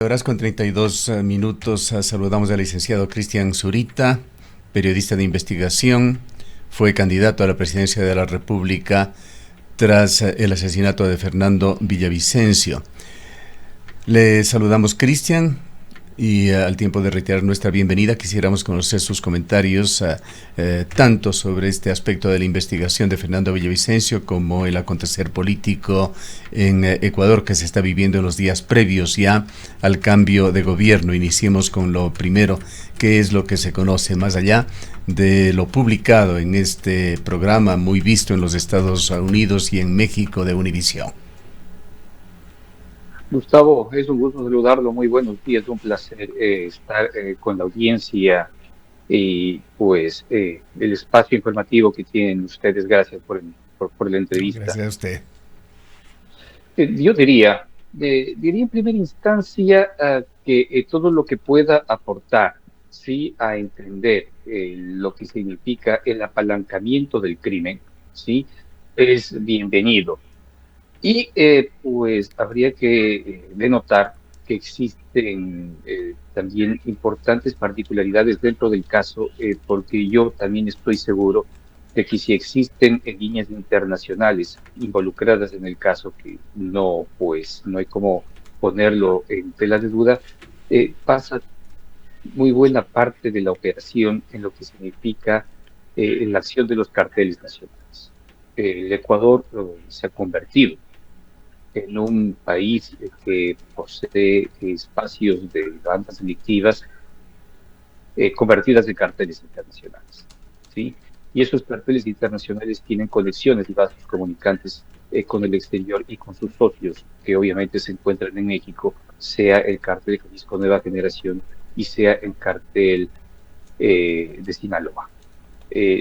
Horas con 32 minutos. Saludamos al licenciado Cristian Zurita, periodista de investigación. Fue candidato a la presidencia de la República tras el asesinato de Fernando Villavicencio. Le saludamos, Cristian, y al tiempo de reiterar nuestra bienvenida, quisiéramos conocer sus comentarios tanto sobre este aspecto de la investigación de Fernando Villavicencio como el acontecer político en Ecuador que se está viviendo en los días previos ya al cambio de gobierno. Iniciemos con lo primero, ¿qué es lo que se conoce más allá de lo publicado en este programa muy visto en los Estados Unidos y en México de Univisión? Gustavo, es un gusto saludarlo. Muy buenos días, un placer estar con la audiencia y pues el espacio informativo que tienen ustedes. Gracias por la entrevista. Gracias a usted. Yo diría en primera instancia que todo lo que pueda aportar, sí, a entender lo que significa el apalancamiento del crimen, sí, es bienvenido. Y pues habría que denotar que existen también importantes particularidades dentro del caso, porque yo también estoy seguro de que si existen líneas internacionales involucradas en el caso, que no, pues no hay como ponerlo en tela de duda, pasa muy buena parte de la operación en lo que significa la acción de los carteles nacionales. El Ecuador se ha convertido en un país que posee espacios de bandas delictivas convertidas en carteles internacionales, ¿sí? Y esos carteles internacionales tienen conexiones y vasos comunicantes con el exterior y con sus socios, que obviamente se encuentran en México, sea el cartel Jalisco Nueva Generación y sea el cartel de Sinaloa.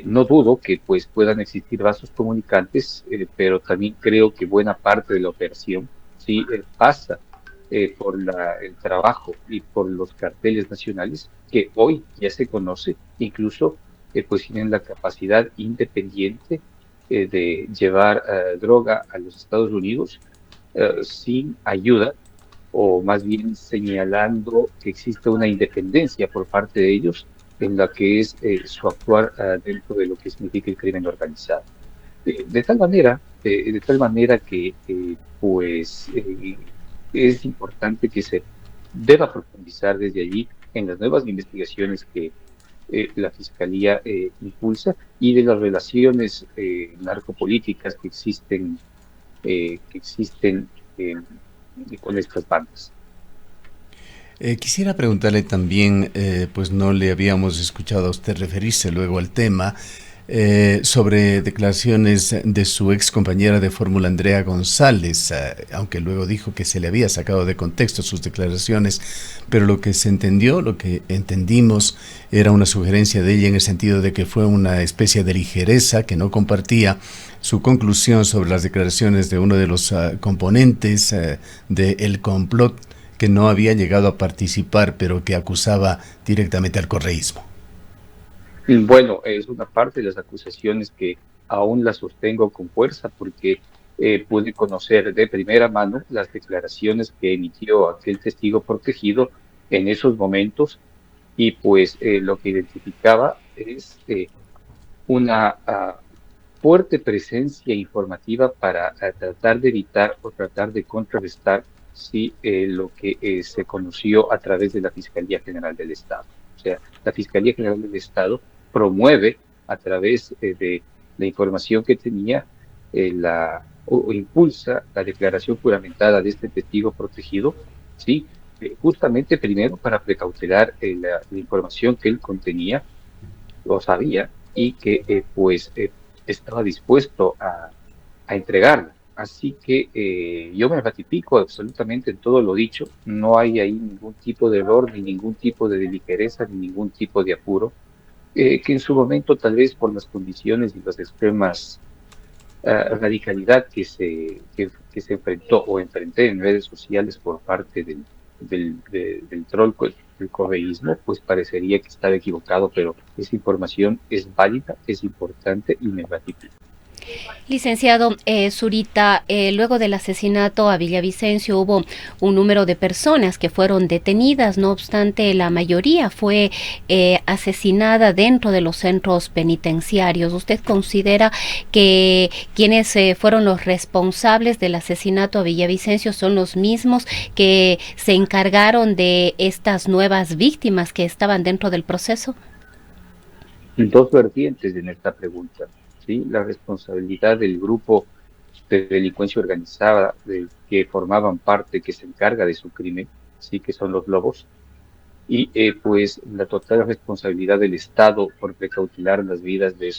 No dudo que pues puedan existir vasos comunicantes, pero también creo que buena parte de la operación sí pasa por el trabajo y por los carteles nacionales que hoy ya se conoce, incluso pues tienen la capacidad independiente de llevar droga a los Estados Unidos sin ayuda, o más bien señalando que existe una independencia por parte de ellos en la que es su actuar dentro de lo que significa el crimen organizado. De tal manera que pues es importante que se deba profundizar desde allí en las nuevas investigaciones que la Fiscalía impulsa y de las relaciones narcopolíticas que existen con estas bandas. Quisiera preguntarle también, pues no le habíamos escuchado a usted referirse luego al tema, sobre declaraciones de su ex compañera de fórmula, Andrea González, aunque luego dijo que se le había sacado de contexto sus declaraciones, pero lo que se entendió, lo que entendimos, era una sugerencia de ella en el sentido de que fue una especie de ligereza que no compartía su conclusión sobre las declaraciones de uno de los componentes del complot, que no había llegado a participar, pero que acusaba directamente al correísmo. Bueno, es una parte de las acusaciones que aún las sostengo con fuerza porque pude conocer de primera mano las declaraciones que emitió aquel testigo protegido en esos momentos y pues lo que identificaba es una fuerte presencia informativa para tratar de evitar o tratar de contrarrestar sí, lo que se conoció a través de la Fiscalía General del Estado. O sea, la Fiscalía General del Estado promueve a través de la información que tenía o impulsa la declaración juramentada de este testigo protegido, ¿sí? Justamente primero para precautelar la información que él contenía lo sabía y que pues estaba dispuesto a entregarla. Así que yo me ratifico absolutamente en todo lo dicho. No hay ahí ningún tipo de error, ni ningún tipo de ligereza, ni ningún tipo de apuro, que en su momento tal vez por las condiciones y las extremas radicalidad que se enfrentó o enfrenté en redes sociales por parte del troll, del correísmo, pues parecería que estaba equivocado, pero esa información es válida, es importante y me ratifico. Licenciado Zurita, luego del asesinato a Villavicencio hubo un número de personas que fueron detenidas, no obstante la mayoría fue asesinada dentro de los centros penitenciarios. ¿Usted considera que quienes fueron los responsables del asesinato a Villavicencio son los mismos que se encargaron de estas nuevas víctimas que estaban dentro del proceso? Dos vertientes en esta pregunta, ¿sí? La responsabilidad del grupo de delincuencia organizada del que formaban parte, que se encarga de su crimen, sí, que son los lobos, y pues la total responsabilidad del Estado por precautelar las vidas de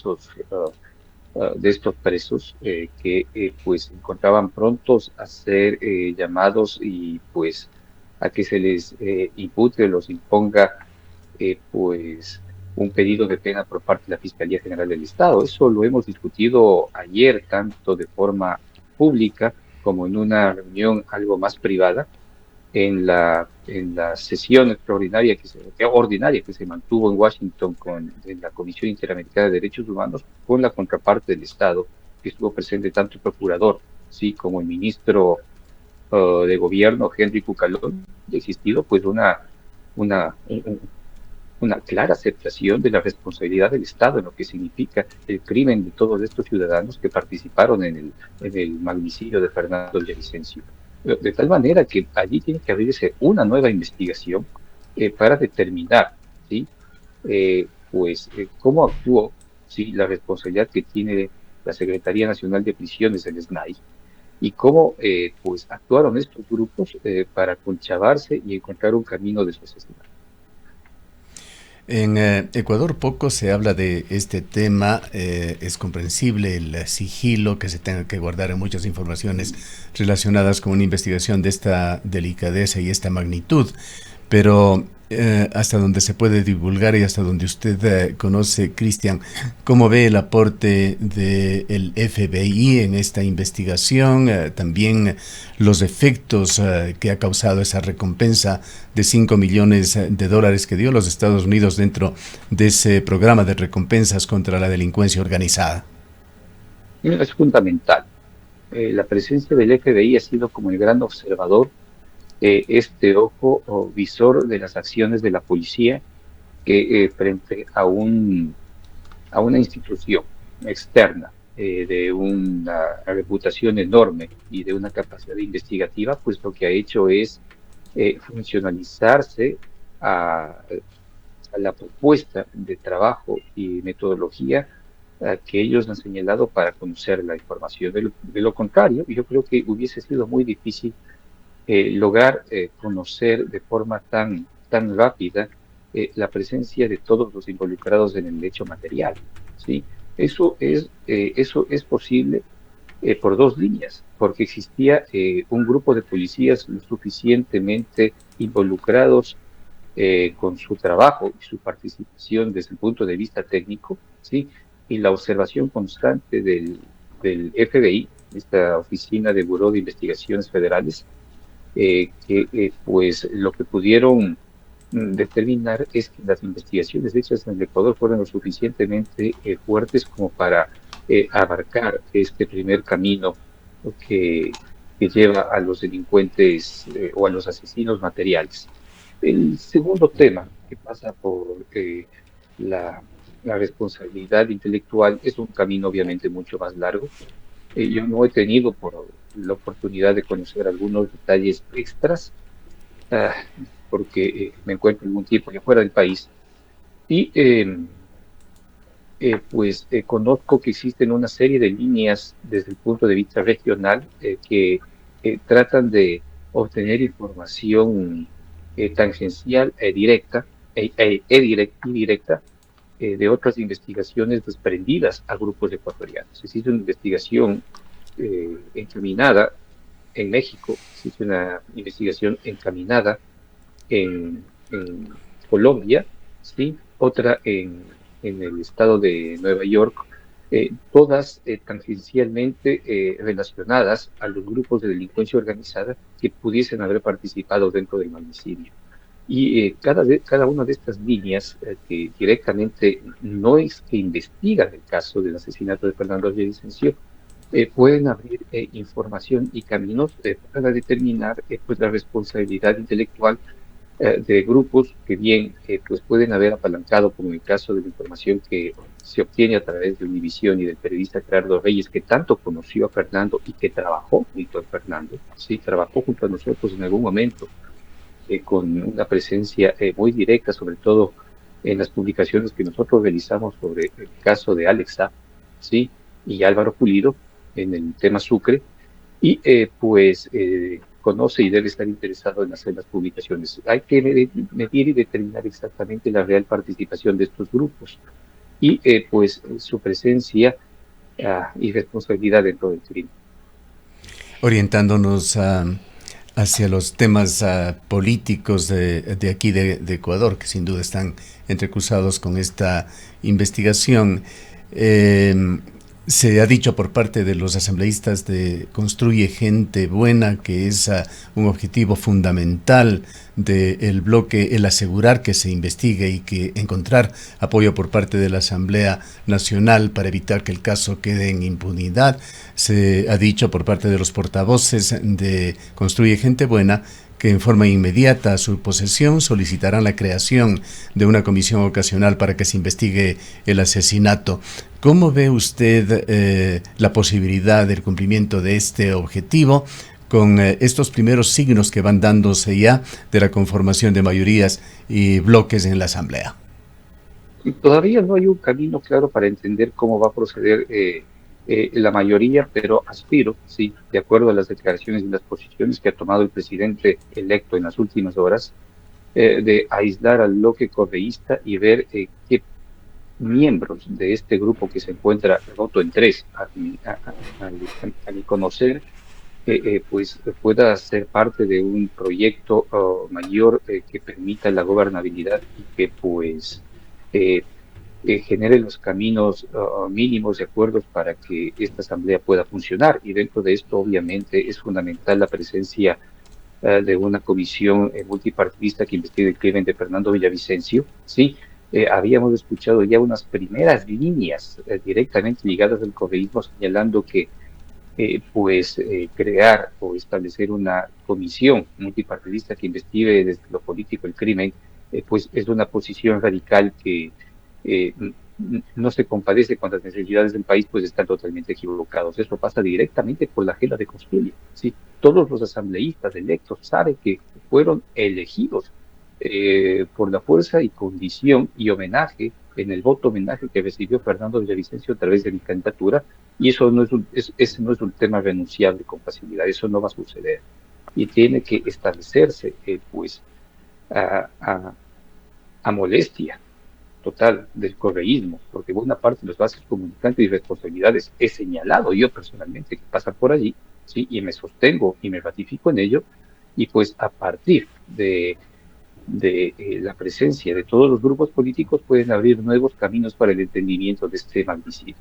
de estos presos que pues se encontraban prontos a ser llamados y pues a que se les impute o los imponga pues un pedido de pena por parte de la Fiscalía General del Estado. Eso lo hemos discutido ayer, tanto de forma pública como en una reunión algo más privada, en la sesión ordinaria que se mantuvo en Washington en la Comisión Interamericana de Derechos Humanos, con la contraparte del Estado, que estuvo presente tanto el procurador, sí, como el ministro de Gobierno, Henry Cucalón. Ha existido pues una, una clara aceptación de la responsabilidad del Estado en lo que significa el crimen de todos estos ciudadanos que participaron en el magnicidio de Fernando Villavicencio. De tal manera que allí tiene que abrirse una nueva investigación para determinar, ¿sí? Cómo actuó, ¿sí? La responsabilidad que tiene la Secretaría Nacional de Prisiones, el SNAI, y cómo pues actuaron estos grupos para conchavarse y encontrar un camino de su asesinato. En Ecuador poco se habla de este tema, es comprensible el sigilo que se tenga que guardar en muchas informaciones relacionadas con una investigación de esta delicadeza y esta magnitud, pero hasta donde se puede divulgar y hasta donde usted conoce, Cristian, ¿cómo ve el aporte del FBI en esta investigación? También los efectos que ha causado esa recompensa de $5 millones que dio los Estados Unidos dentro de ese programa de recompensas contra la delincuencia organizada. Es fundamental. La presencia del FBI ha sido como el gran observador, este ojo o visor de las acciones de la policía que frente a una institución externa de una reputación enorme y de una capacidad investigativa, pues lo que ha hecho es funcionalizarse a, a la propuesta de trabajo y metodología que ellos han señalado para conocer la información. De lo contrario, yo creo que hubiese sido muy difícil lograr conocer de forma tan rápida la presencia de todos los involucrados en el hecho material, ¿sí? Eso es posible por dos líneas, porque existía un grupo de policías lo suficientemente involucrados con su trabajo y su participación desde el punto de vista técnico, ¿sí? Y la observación constante del FBI, esta Oficina de Buró de Investigaciones Federales, pues lo que pudieron determinar es que las investigaciones hechas en el Ecuador fueron lo suficientemente fuertes como para abarcar este primer camino que, que lleva a los delincuentes o a los asesinos materiales. El segundo tema que pasa por la, la responsabilidad intelectual es un camino obviamente mucho más largo. Yo no he tenido por la oportunidad de conocer algunos detalles extras, ah, porque me encuentro algún tiempo ya fuera del país. Y conozco que existen una serie de líneas desde el punto de vista regional que tratan de obtener información tangencial y directa de otras investigaciones desprendidas a grupos ecuatorianos. Existe una investigación encaminada en México, existe una investigación encaminada en Colombia, ¿sí? Otra en el estado de Nueva York, todas tangencialmente relacionadas a los grupos de delincuencia organizada que pudiesen haber participado dentro del magnicidio. Cada una de estas líneas que directamente no es que investigan el caso del asesinato de Fernando Villavicencio, pueden abrir información y caminos para determinar pues la responsabilidad intelectual de grupos que bien pues pueden haber apalancado, como en el caso de la información que se obtiene a través de Univisión y del periodista Gerardo Reyes, que tanto conoció a Fernando y que trabajó junto a Fernando, sí, trabajó junto a nosotros en algún momento, con una presencia muy directa, sobre todo en las publicaciones que nosotros realizamos sobre el caso de Alexa, sí, y Álvaro Pulido en el tema Sucre, y conoce y debe estar interesado en hacer las publicaciones. Hay que medir y determinar exactamente la real participación de estos grupos y su presencia y responsabilidad dentro del crimen. Orientándonos hacia los temas políticos de aquí de Ecuador, que sin duda están entrecruzados con esta investigación. Se ha dicho por parte de los asambleístas de Construye Gente Buena que es un objetivo fundamental del bloque, el asegurar que se investigue y que encontrar apoyo por parte de la Asamblea Nacional para evitar que el caso quede en impunidad. Se ha dicho por parte de los portavoces de Construye Gente Buena que en forma inmediata a su posesión solicitarán la creación de una comisión ocasional para que se investigue el asesinato. ¿Cómo ve usted la posibilidad del cumplimiento de este objetivo con estos primeros signos que van dándose ya de la conformación de mayorías y bloques en la Asamblea? Todavía no hay un camino claro para entender cómo va a proceder la mayoría, pero aspiro, sí, de acuerdo a las declaraciones y las posiciones que ha tomado el presidente electo en las últimas horas, de aislar al bloque correísta y ver qué miembros de este grupo que se encuentra roto en tres, a mi conocer, pues pueda ser parte de un proyecto mayor que permita la gobernabilidad y que pues genere los caminos mínimos de acuerdos para que esta asamblea pueda funcionar. Y dentro de esto, obviamente, es fundamental la presencia de una comisión multipartidista que investigue el crimen de Fernando Villavicencio. Sí, habíamos escuchado ya unas primeras líneas directamente ligadas al correísmo señalando que crear o establecer una comisión multipartidista que investigue desde lo político el crimen, pues es una posición radical que no se compadece con las necesidades del país, pues están totalmente equivocados. Eso pasa directamente por la agenda de Construye. ¿Sí? Todos los asambleístas electos saben que fueron elegidos por la fuerza y condición y homenaje, en el voto homenaje que recibió Fernando Villavicencio a través de mi candidatura, y eso no ese no es un tema renunciable con facilidad, eso no va a suceder. Y tiene que establecerse, a molestia total del correísmo, porque buena parte de los vasos comunicantes y responsabilidades he señalado yo personalmente que pasan por allí, ¿sí? Y me sostengo y me ratifico en ello, y pues a partir de la presencia de todos los grupos políticos pueden abrir nuevos caminos para el entendimiento de este magnicidio.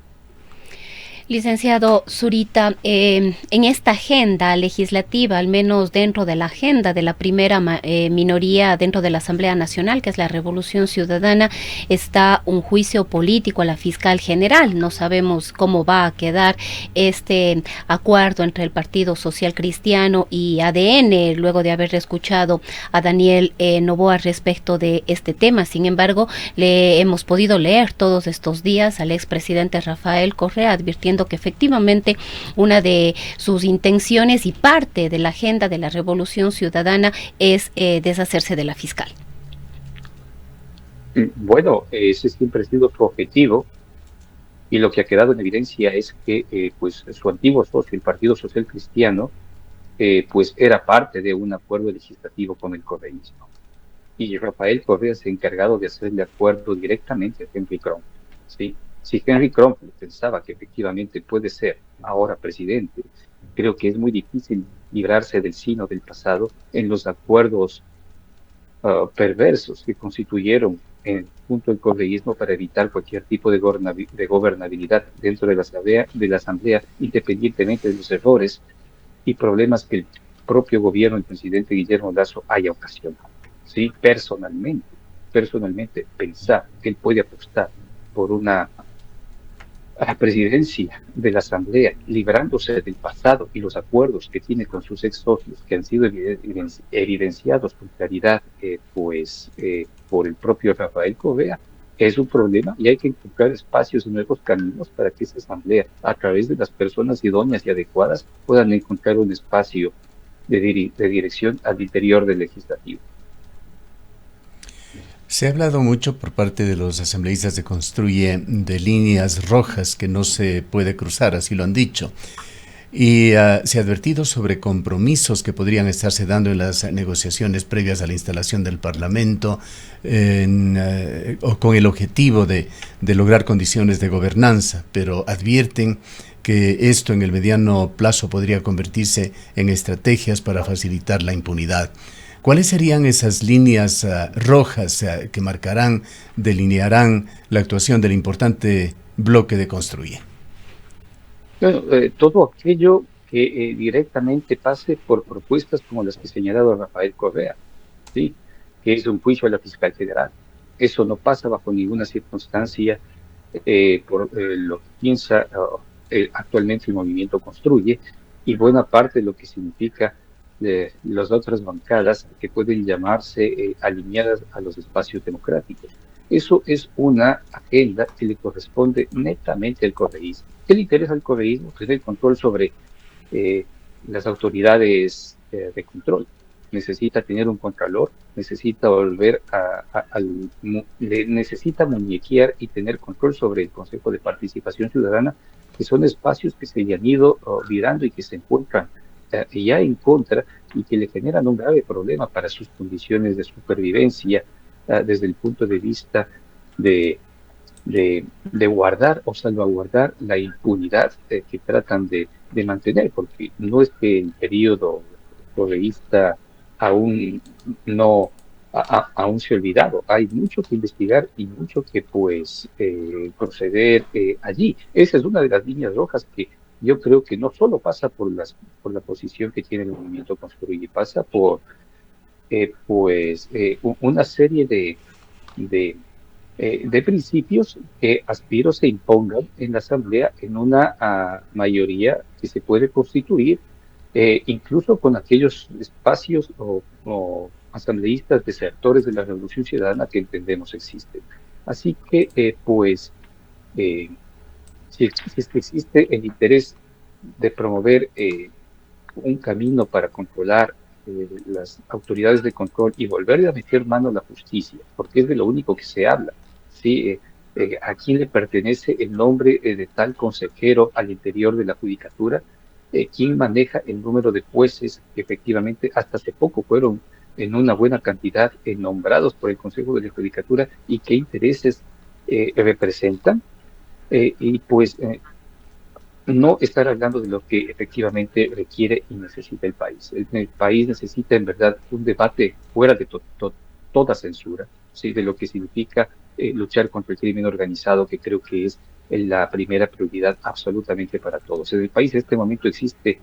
Licenciado Zurita, en esta agenda legislativa, al menos dentro de la agenda de la primera minoría dentro de la Asamblea Nacional, que es la Revolución Ciudadana, está un juicio político a la fiscal general. No sabemos cómo va a quedar este acuerdo entre el Partido Social Cristiano y ADN, luego de haber escuchado a Daniel Noboa respecto de este tema. Sin embargo, le hemos podido leer todos estos días al expresidente Rafael Correa advirtiendo que efectivamente una de sus intenciones y parte de la agenda de la Revolución Ciudadana es deshacerse de la fiscal. Bueno, ese siempre ha sido su objetivo, y lo que ha quedado en evidencia es que su antiguo socio, el Partido Social Cristiano, pues era parte de un acuerdo legislativo con el correísmo. Y Rafael Correa se ha encargado de hacerle acuerdo directamente a Henry Kronfeld, ¿sí? Si Henry Kronfeld pensaba que efectivamente puede ser ahora presidente, creo que es muy difícil librarse del sino del pasado en los acuerdos perversos que constituyeron junto al correísmo para evitar cualquier tipo de gobernabilidad dentro de la asamblea, independientemente de los errores y problemas que el propio gobierno del presidente Guillermo Lasso haya ocasionado. ¿sí? Personalmente, pensar que él puede apostar por una a la presidencia de la Asamblea, librándose del pasado y los acuerdos que tiene con sus ex socios, que han sido evidenciados con claridad por el propio Rafael Correa, es un problema y hay que encontrar espacios y nuevos caminos para que esa Asamblea, a través de las personas idóneas y adecuadas, puedan encontrar un espacio de dirección al interior del legislativo. Se ha hablado mucho por parte de los asambleístas de Construye de líneas rojas que no se puede cruzar, así lo han dicho. Y se ha advertido sobre compromisos que podrían estarse dando en las negociaciones previas a la instalación del Parlamento o con el objetivo de lograr condiciones de gobernanza, pero advierten que esto en el mediano plazo podría convertirse en estrategias para facilitar la impunidad. ¿Cuáles serían esas líneas rojas que marcarán, delinearán la actuación del importante bloque de Construye? Bueno, todo aquello que directamente pase por propuestas como las que ha señalado Rafael Correa, ¿sí? Que es un juicio a la fiscal general. Eso no pasa bajo ninguna circunstancia por lo que piensa actualmente el movimiento Construye y buena parte de lo que significa las otras bancadas que pueden llamarse alineadas a los espacios democráticos. Eso es una agenda que le corresponde netamente al correísmo. ¿Qué le interesa al correísmo? Pues el control sobre eh, las autoridades de control. Necesita tener un contralor, necesita volver necesita muñequear y tener control sobre el Consejo de Participación Ciudadana, que son espacios que se le han ido olvidando y que se encuentran ya en contra y que le generan un grave problema para sus condiciones de supervivencia desde el punto de vista de, de guardar o salvaguardar la impunidad que tratan de mantener, porque no es que el periodo correísta aún no aún se ha olvidado. Hay mucho que investigar y mucho que proceder allí. Esa es una de las líneas rojas que yo creo que no solo pasa por la posición que tiene el movimiento Construye, pasa por una serie de principios que aspiro se impongan en la Asamblea en una mayoría que se puede constituir, incluso con aquellos espacios o asambleístas desertores de la Revolución Ciudadana que entendemos existen. Así que, si es que existe el interés de promover un camino para controlar las autoridades de control y volverle a meter mano a la justicia, porque es de lo único que se habla. ¿Sí? ¿A quién le pertenece el nombre de tal consejero al interior de la judicatura? ¿Quién maneja el número de jueces que efectivamente hasta hace poco fueron en una buena cantidad nombrados por el Consejo de la Judicatura y qué intereses representan? Y no estar hablando de lo que efectivamente requiere y necesita el país. El país necesita en verdad un debate fuera de toda censura, ¿sí? De lo que significa luchar contra el crimen organizado, que creo que es la primera prioridad absolutamente para todos. En el país en este momento existe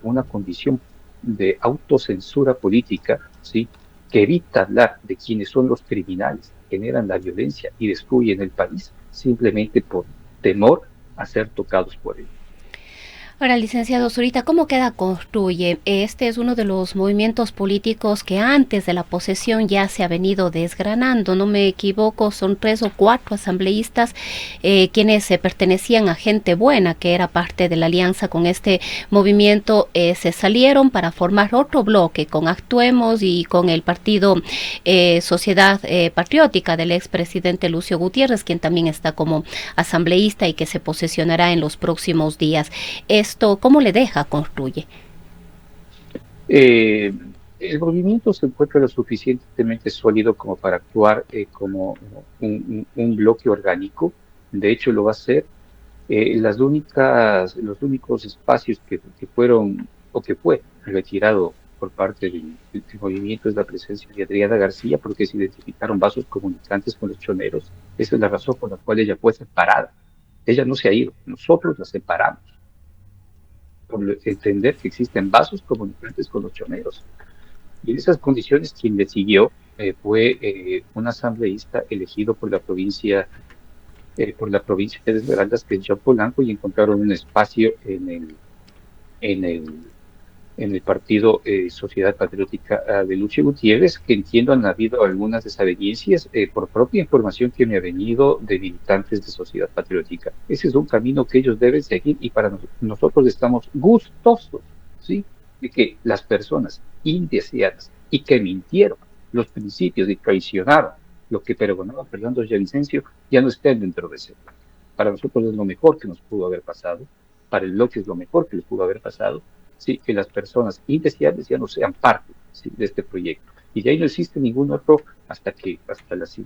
una condición de autocensura política, ¿sí? Que evita hablar de quienes son los criminales, generan la violencia y destruyen el país simplemente por temor a ser tocados por él. Ahora, licenciado Zurita, ¿cómo queda Construye? Este es uno de los movimientos políticos que antes de la posesión ya se ha venido desgranando. No me equivoco, son 3 o 4 asambleístas quienes pertenecían a Gente Buena, que era parte de la alianza con este movimiento. Se salieron para formar otro bloque con Actuemos y con el partido Sociedad Patriótica del expresidente Lucio Gutiérrez, quien también está como asambleísta y que se posesionará en los próximos días. ¿Esto cómo le deja Construye? El movimiento se encuentra lo suficientemente sólido como para actuar como un bloque orgánico. De hecho, lo va a hacer. Los únicos espacios que fueron o que fue retirado por parte del movimiento es la presencia de Adriana García, porque se identificaron vasos comunicantes con los choneros. Esa es la razón por la cual ella fue separada. Ella no se ha ido, nosotros la separamos, por entender que existen vasos comunicantes con los choneros. Y en esas condiciones quien le siguió fue un asambleísta elegido por la provincia de Esmeraldas, que es John Polanco, y encontraron un espacio en el, en el partido Sociedad Patriótica de Lucio Gutiérrez, que entiendo han habido algunas desavenencias por propia información que me ha venido de militantes de Sociedad Patriótica. Ese es un camino que ellos deben seguir y para nosotros estamos gustosos, ¿sí? De que las personas indeseadas y que mintieron los principios y traicionaron lo que pregonaba Fernando Villavicencio ya no estén dentro de ese plan. Para nosotros es lo mejor que nos pudo haber pasado, para el bloque es lo mejor que les pudo haber pasado, sí, que las personas indeseables ya no sean parte, sí, de este proyecto. Y de ahí no existe ningún otro hasta las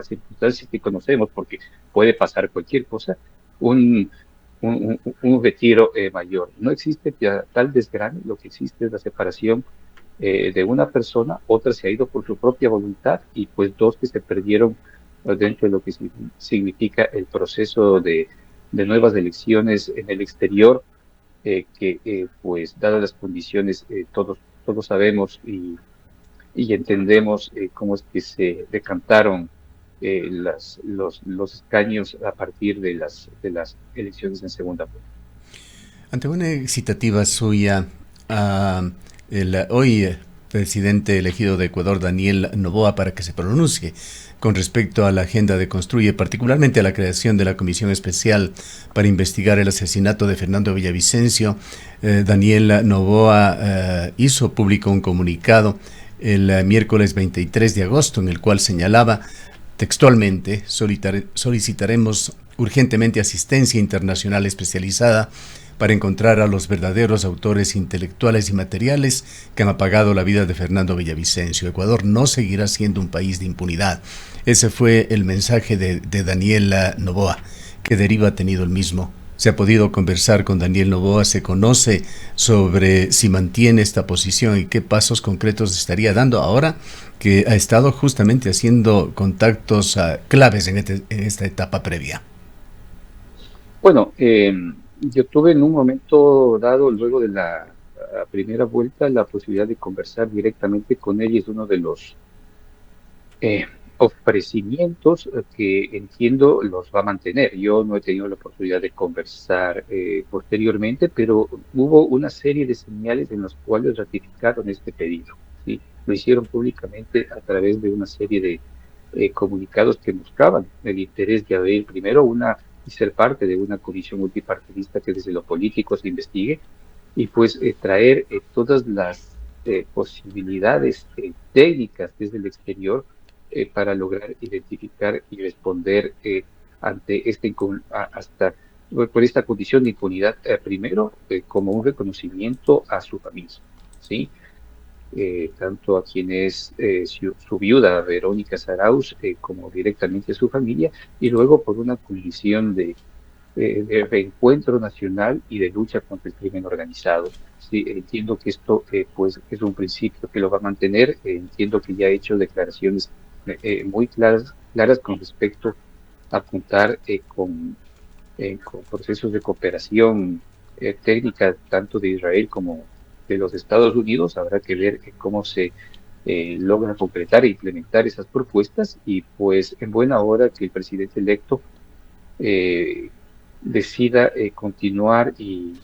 circunstancias que conocemos, porque puede pasar cualquier cosa, un retiro mayor. No existe ya tal desgrane, lo que existe es la separación de una persona, otra se ha ido por su propia voluntad y pues dos que se perdieron dentro de lo que significa el proceso de nuevas elecciones en el exterior, que pues dadas las condiciones todos sabemos y entendemos cómo es que se decantaron los escaños a partir de las elecciones en segunda vuelta. Ante una excitativa suya, el hoy presidente elegido de Ecuador, Daniel Noboa, para que se pronuncie con respecto a la agenda de Construye, particularmente a la creación de la Comisión Especial para investigar el asesinato de Fernando Villavicencio. Daniel Noboa hizo público un comunicado el miércoles 23 de agosto en el cual señalaba textualmente: solicitaremos urgentemente asistencia internacional especializada para encontrar a los verdaderos autores intelectuales y materiales que han apagado la vida de Fernando Villavicencio. Ecuador no seguirá siendo un país de impunidad. Ese fue el mensaje de Daniel Noboa. ¿Qué deriva ha tenido el mismo? ¿Se ha podido conversar con Daniel Noboa? ¿Se conoce sobre si mantiene esta posición y qué pasos concretos estaría dando ahora que ha estado justamente haciendo contactos claves en esta etapa previa? Bueno, yo tuve en un momento dado, luego de la primera vuelta, la posibilidad de conversar directamente con él, y es uno de los ofrecimientos que entiendo los va a mantener. Yo no he tenido la oportunidad de conversar posteriormente, pero hubo una serie de señales en las cuales ratificaron este pedido, ¿sí? Lo hicieron públicamente a través de una serie de comunicados que buscaban el interés de abrir primero y ser parte de una comisión multipartidista que desde lo político se investigue y pues traer todas las posibilidades técnicas desde el exterior para lograr identificar y responder ante por esta condición de impunidad, primero como un reconocimiento a su familia, ¿sí? Tanto a quien es su viuda, Verónica Zarauz, como directamente a su familia, y luego por una condición de reencuentro nacional y de lucha contra el crimen organizado. Sí, entiendo que esto pues es un principio que lo va a mantener. Entiendo que ya ha hecho declaraciones muy claras con respecto a contar con procesos de cooperación técnica tanto de Israel como de los Estados Unidos. Habrá que ver cómo se logra concretar e implementar esas propuestas y pues en buena hora que el presidente electo decida continuar y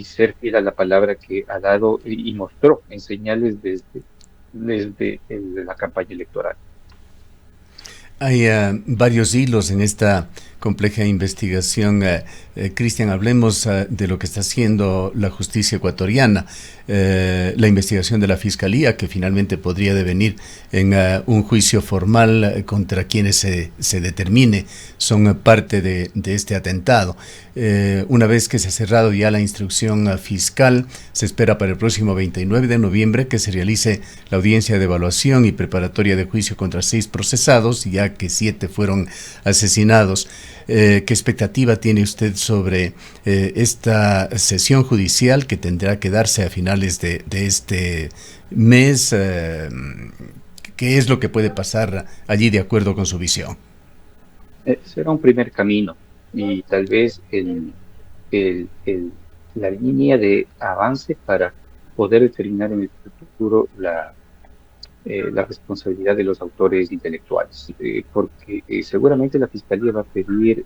ser fiel a la palabra que ha dado y mostró en señales desde la campaña electoral. Hay varios hilos en esta compleja investigación. Cristian, hablemos de lo que está haciendo la justicia ecuatoriana, la investigación de la Fiscalía, que finalmente podría devenir en un juicio formal contra quienes se determine son parte de este atentado. Una vez que se ha cerrado ya la instrucción fiscal, se espera para el próximo 29 de noviembre que se realice la audiencia de evaluación y preparatoria de juicio contra 6 procesados, ya que 7 fueron asesinados. ¿Qué expectativa tiene usted sobre esta sesión judicial que tendrá que darse a finales de este mes? ¿Qué es lo que puede pasar allí de acuerdo con su visión? Será un primer camino y tal vez la línea de avance para poder determinar en el futuro la responsabilidad de los autores intelectuales, porque seguramente la Fiscalía va a pedir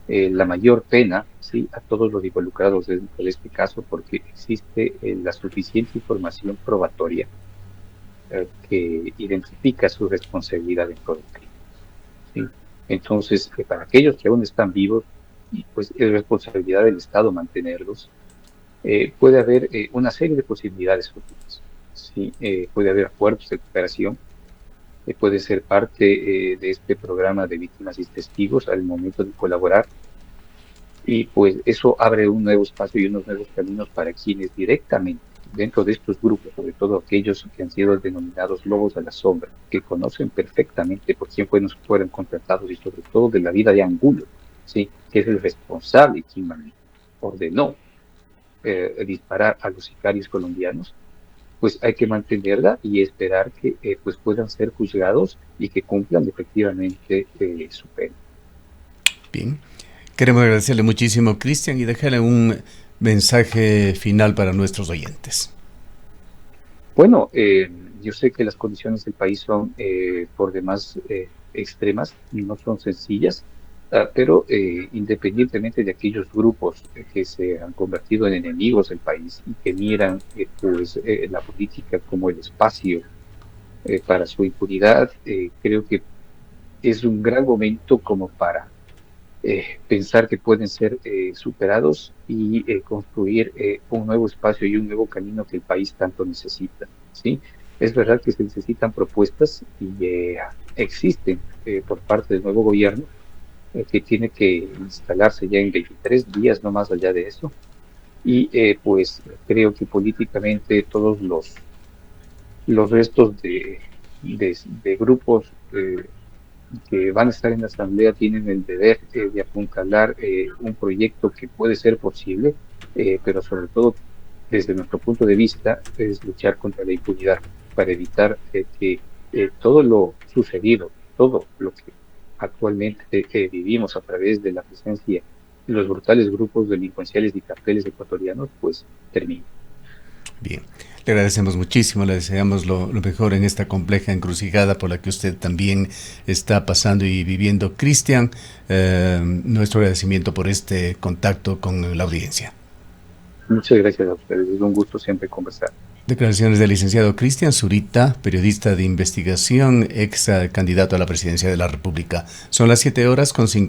la mayor pena, ¿sí?, a todos los involucrados dentro de este caso, porque existe la suficiente información probatoria que identifica su responsabilidad dentro del crimen, ¿sí? Entonces, para aquellos que aún están vivos, pues es responsabilidad del Estado mantenerlos. Puede haber una serie de posibilidades futuras, ¿sí? Puede haber acuerdos de cooperación, puede ser parte de este programa de víctimas y testigos al momento de colaborar, y pues eso abre un nuevo espacio y unos nuevos caminos para quienes directamente dentro de estos grupos, sobre todo aquellos que han sido denominados lobos a la sombra, que conocen perfectamente por quién fueron contratados y sobre todo de la vida de Angulo, ¿sí?, que es el responsable quien ordenó disparar a los sicarios colombianos, pues hay que mantenerla y esperar que pues puedan ser juzgados y que cumplan efectivamente su pena. Bien, queremos agradecerle muchísimo, Cristian, y dejarle un mensaje final para nuestros oyentes. Bueno, yo sé que las condiciones del país son por demás extremas y no son sencillas, pero independientemente de aquellos grupos que se han convertido en enemigos del país y que miran la política como el espacio para su impunidad, creo que es un gran momento como para pensar que pueden ser superados y construir un nuevo espacio y un nuevo camino que el país tanto necesita, ¿sí? Es verdad que se necesitan propuestas y existen por parte del nuevo gobierno que tiene que instalarse ya en 23 días, no más allá de eso, y pues creo que políticamente todos los restos de grupos que van a estar en la Asamblea tienen el deber de apuntalar un proyecto que puede ser posible, pero sobre todo, desde nuestro punto de vista, es luchar contra la impunidad para evitar que todo lo sucedido, todo lo que actualmente vivimos a través de la presencia de los brutales grupos delincuenciales y carteles ecuatorianos, pues termine. Bien, le agradecemos muchísimo, le deseamos lo mejor en esta compleja encrucijada por la que usted también está pasando y viviendo. Cristian, nuestro agradecimiento por este contacto con la audiencia. Muchas gracias a ustedes, es un gusto siempre conversar. Declaraciones del licenciado Cristian Zurita, periodista de investigación, ex candidato a la presidencia de la República. Son las 7:50.